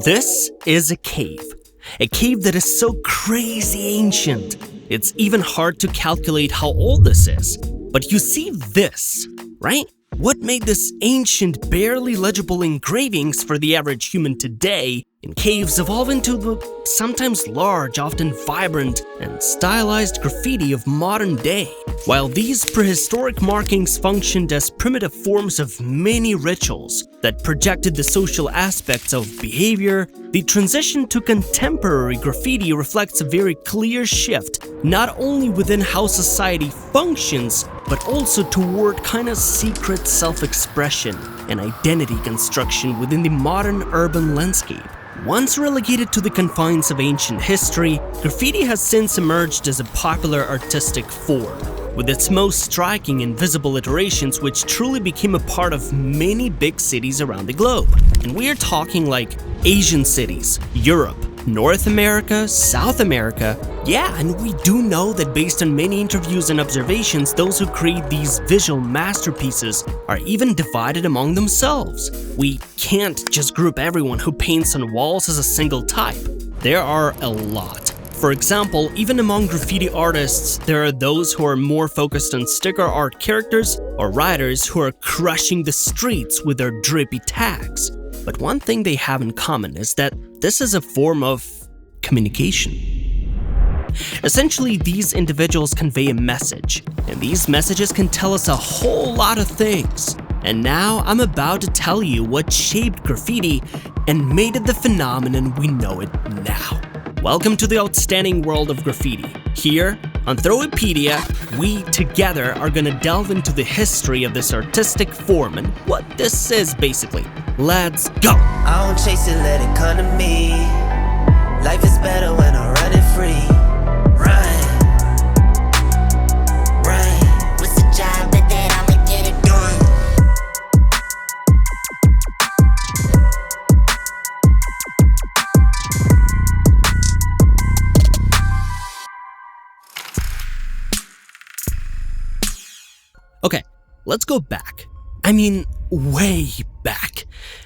This is a cave that is so crazy ancient. It's even hard to calculate how old this is. But you see this, right? What made this ancient, barely legible engravings for the average human today in caves evolve into the sometimes large, often vibrant, and stylized graffiti of modern day? While these prehistoric markings functioned as primitive forms of many rituals that projected the social aspects of behavior, the transition to contemporary graffiti reflects a very clear shift, not only within how society functions, but also toward kind of secret self-expression and identity construction within the modern urban landscape. Once relegated to the confines of ancient history, graffiti has since emerged as a popular artistic form, with its most striking and visible iterations which truly became a part of many big cities around the globe. And we are talking like Asian cities, Europe, North America, South America. Yeah, and we do know that based on many interviews and observations, those who create these visual masterpieces are even divided among themselves. We can't just group everyone who paints on walls as a single type. There are a lot. For example, even among graffiti artists, there are those who are more focused on sticker art characters or writers who are crushing the streets with their drippy tags. But one thing they have in common is that this is a form of communication. Essentially, these individuals convey a message, and these messages can tell us a whole lot of things. And now I'm about to tell you what shaped graffiti and made it the phenomenon we know it now. Welcome to the outstanding world of graffiti. Here, on Throwipedia, we together are gonna delve into the history of this artistic form and what this is basically. Let's go! I don't chase it, let it come to me. Life is better when I'm running free. Run. What's the job that I'ma get it done? Okay, let's go back. I mean, way back.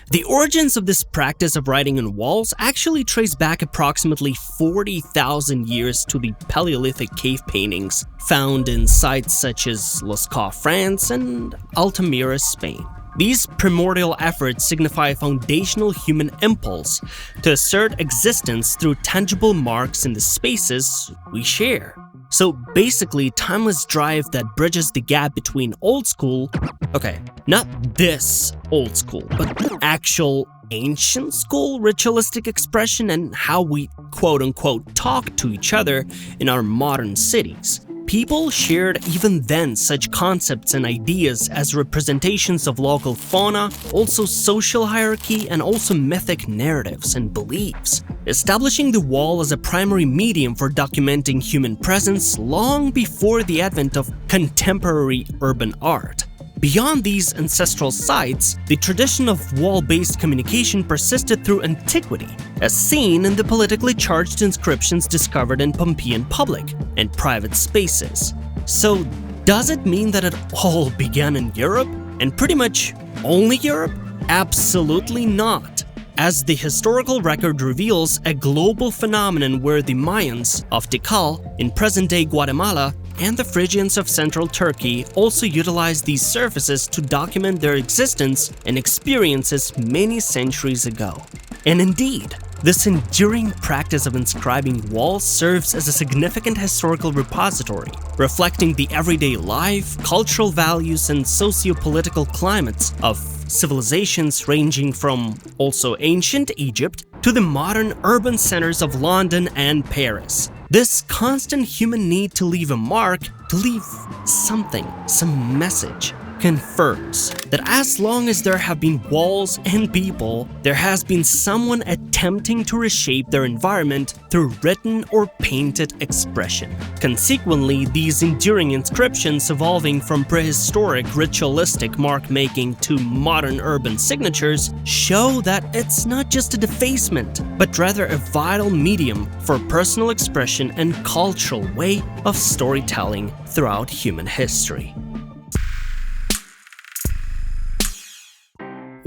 The origins of this practice of writing on walls actually trace back approximately 40,000 years to the Paleolithic cave paintings found in sites such as Lascaux, France and Altamira, Spain. These primordial efforts signify a foundational human impulse to assert existence through tangible marks in the spaces we share. So basically, timeless drive that bridges the gap between old school, okay, not this old school, but actual ancient school ritualistic expression and how we quote-unquote talk to each other in our modern cities. People shared even then such concepts and ideas as representations of local fauna, also social hierarchy, and also mythic narratives and beliefs, establishing the wall as a primary medium for documenting human presence long before the advent of contemporary urban art. Beyond these ancestral sites, the tradition of wall-based communication persisted through antiquity, as seen in the politically charged inscriptions discovered in Pompeian public and private spaces. So, does it mean that it all began in Europe, and pretty much only Europe? Absolutely not. As the historical record reveals, a global phenomenon where the Mayans of Tikal in present-day Guatemala and the Phrygians of central Turkey also utilized these surfaces to document their existence and experiences many centuries ago. And indeed, this enduring practice of inscribing walls serves as a significant historical repository, reflecting the everyday life, cultural values, and socio-political climates of civilizations ranging from also ancient Egypt to the modern urban centers of London and Paris. This constant human need to leave a mark, to leave something, some message, confirms that as long as there have been walls and people, there has been someone attempting to reshape their environment through written or painted expression. Consequently, these enduring inscriptions evolving from prehistoric ritualistic mark-making to modern urban signatures show that it's not just a defacement, but rather a vital medium for personal expression and cultural way of storytelling throughout human history.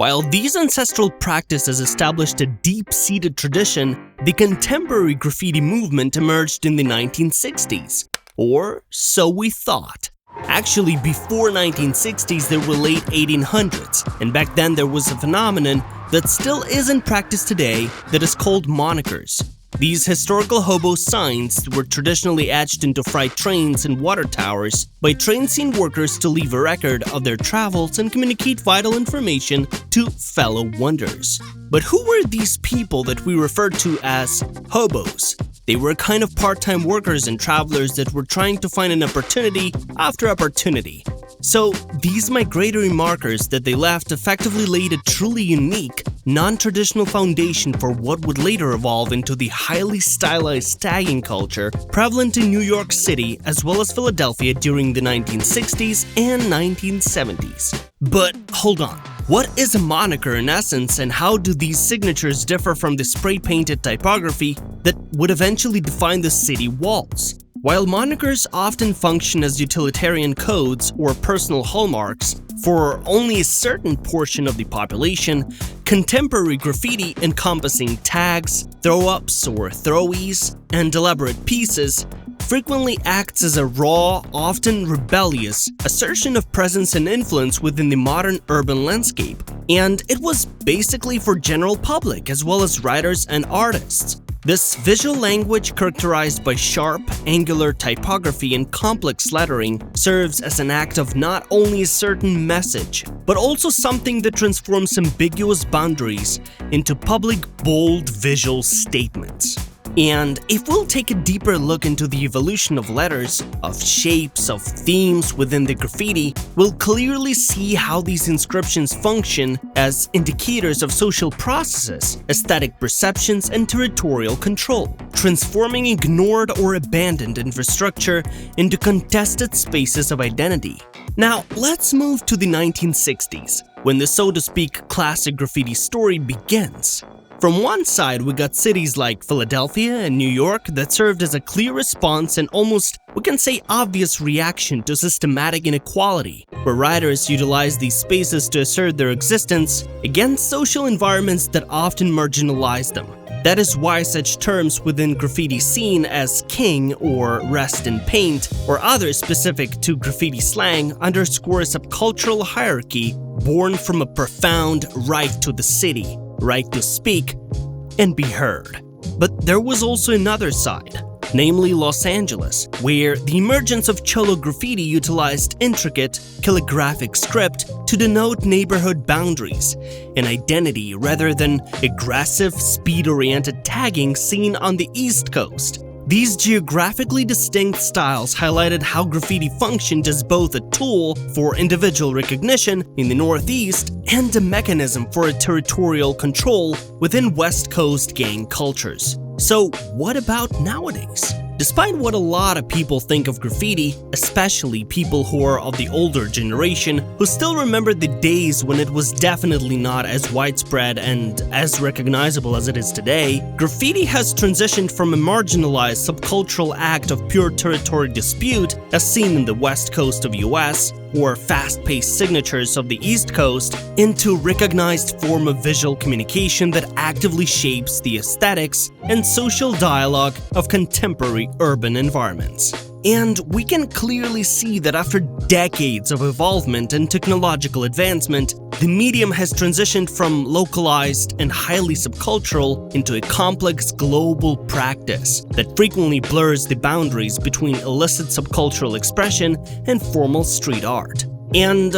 While these ancestral practices established a deep-seated tradition, the contemporary graffiti movement emerged in the 1960s. Or so we thought. Actually, before 1960s, there were late 1800s, and back then there was a phenomenon that still isn't practiced today that is called monikers. These historical hobo signs were traditionally etched into freight trains and water towers by train scene workers to leave a record of their travels and communicate vital information to fellow wanderers. But who were these people that we referred to as hobos? They were a kind of part-time workers and travelers that were trying to find an opportunity after opportunity. So these migratory markers that they left effectively laid a truly unique, non-traditional foundation for what would later evolve into the highly stylized tagging culture prevalent in New York City as well as Philadelphia during the 1960s and 1970s. But hold on, what is a moniker in essence, and how do these signatures differ from the spray-painted typography that would eventually define the city walls? While monikers often function as utilitarian codes or personal hallmarks for only a certain portion of the population, contemporary graffiti encompassing tags, throw-ups or throwies, and elaborate pieces frequently acts as a raw, often rebellious, assertion of presence and influence within the modern urban landscape. And it was basically for general public as well as writers and artists. This visual language, characterized by sharp, angular typography and complex lettering, serves as an act of not only a certain message, but also something that transforms ambiguous boundaries into public, bold visual statements. And if we'll take a deeper look into the evolution of letters, of shapes, of themes within the graffiti, we'll clearly see how these inscriptions function as indicators of social processes, aesthetic perceptions, and territorial control, transforming ignored or abandoned infrastructure into contested spaces of identity. Now, let's move to the 1960s, when the so-to-speak classic graffiti story begins. From one side, we got cities like Philadelphia and New York that served as a clear response and almost, we can say, obvious reaction to systematic inequality, where writers utilized these spaces to assert their existence against social environments that often marginalized them. That is why such terms within graffiti scene as king or rest in paint or others specific to graffiti slang underscore a subcultural hierarchy born from a profound right to the city, right to speak and be heard. But there was also another side, namely Los Angeles, where the emergence of Cholo graffiti utilized intricate, calligraphic script to denote neighborhood boundaries and identity rather than aggressive, speed-oriented tagging seen on the East Coast. These geographically distinct styles highlighted how graffiti functioned as both a tool for individual recognition in the Northeast and a mechanism for a territorial control within West Coast gang cultures. So what about nowadays? Despite what a lot of people think of graffiti, especially people who are of the older generation who still remember the days when it was definitely not as widespread and as recognizable as it is today, graffiti has transitioned from a marginalized subcultural act of pure territory dispute as seen in the West Coast of US or fast-paced signatures of the East Coast into recognized form of visual communication that actively shapes the aesthetics and social dialogue of contemporary urban environments. And we can clearly see that after decades of evolvement and technological advancement, the medium has transitioned from localized and highly subcultural into a complex global practice that frequently blurs the boundaries between illicit subcultural expression and formal street art. And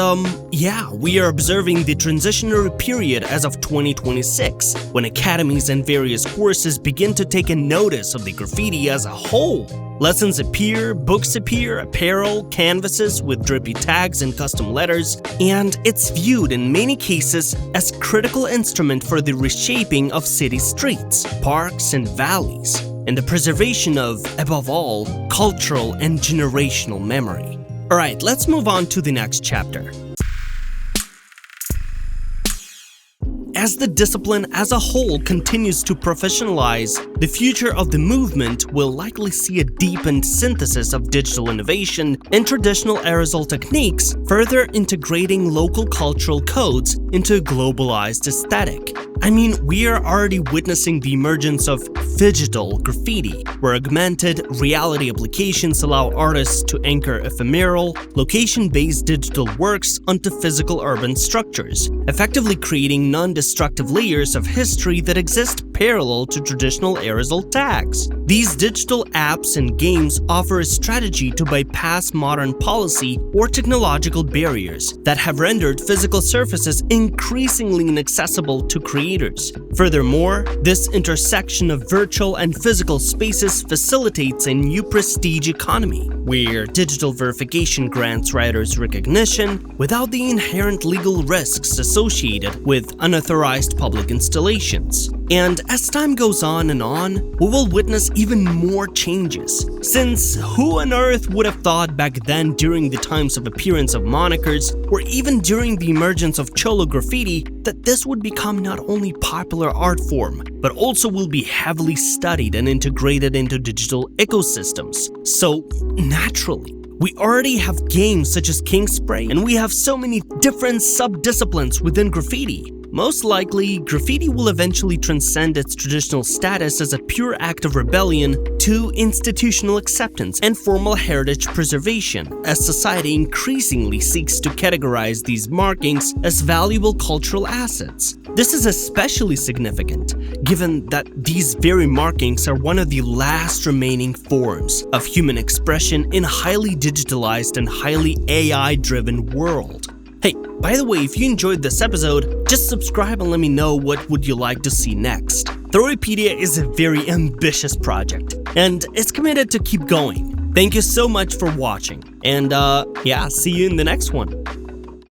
yeah, we are observing the transitionary period as of 2026, when academies and various courses begin to take a notice of the graffiti as a whole. Lessons appear, books appear, apparel, canvases with drippy tags and custom letters, and it's viewed in many cases as a critical instrument for the reshaping of city streets, parks, and valleys, and the preservation of, above all, cultural and generational memory. Alright, let's move on to the next chapter. As the discipline as a whole continues to professionalize, The future of the movement will likely see a deepened synthesis of digital innovation and traditional aerosol techniques, further integrating local cultural codes into a globalized aesthetic. I mean, we are already witnessing the emergence of phygital graffiti, where augmented reality applications allow artists to anchor ephemeral, location-based digital works onto physical urban structures, effectively creating non-destructive layers of history that exist parallel to traditional aerosol tags. These digital apps and games offer a strategy to bypass modern policy or technological barriers that have rendered physical surfaces increasingly inaccessible to creators. Furthermore, this intersection of virtual and physical spaces facilitates a new prestige economy, where digital verification grants writers recognition without the inherent legal risks associated with unauthorized public installations. And as time goes on, we will witness even more changes. Since who on earth would have thought back then, during the times of appearance of monikers, or even during the emergence of cholo graffiti, that this would become not only popular art form, but also will be heavily studied and integrated into digital ecosystems. So naturally, we already have games such as King Spray, and we have so many different sub-disciplines within graffiti. Most likely, graffiti will eventually transcend its traditional status as a pure act of rebellion to institutional acceptance and formal heritage preservation, as society increasingly seeks to categorize these markings as valuable cultural assets. This is especially significant, given that these very markings are one of the last remaining forms of human expression in a highly digitalized and highly AI-driven world. Hey, by the way, if you enjoyed this episode, just subscribe and let me know what would you like to see next. Throwipedia is a very ambitious project, and it's committed to keep going. Thank you so much for watching, and see you in the next one.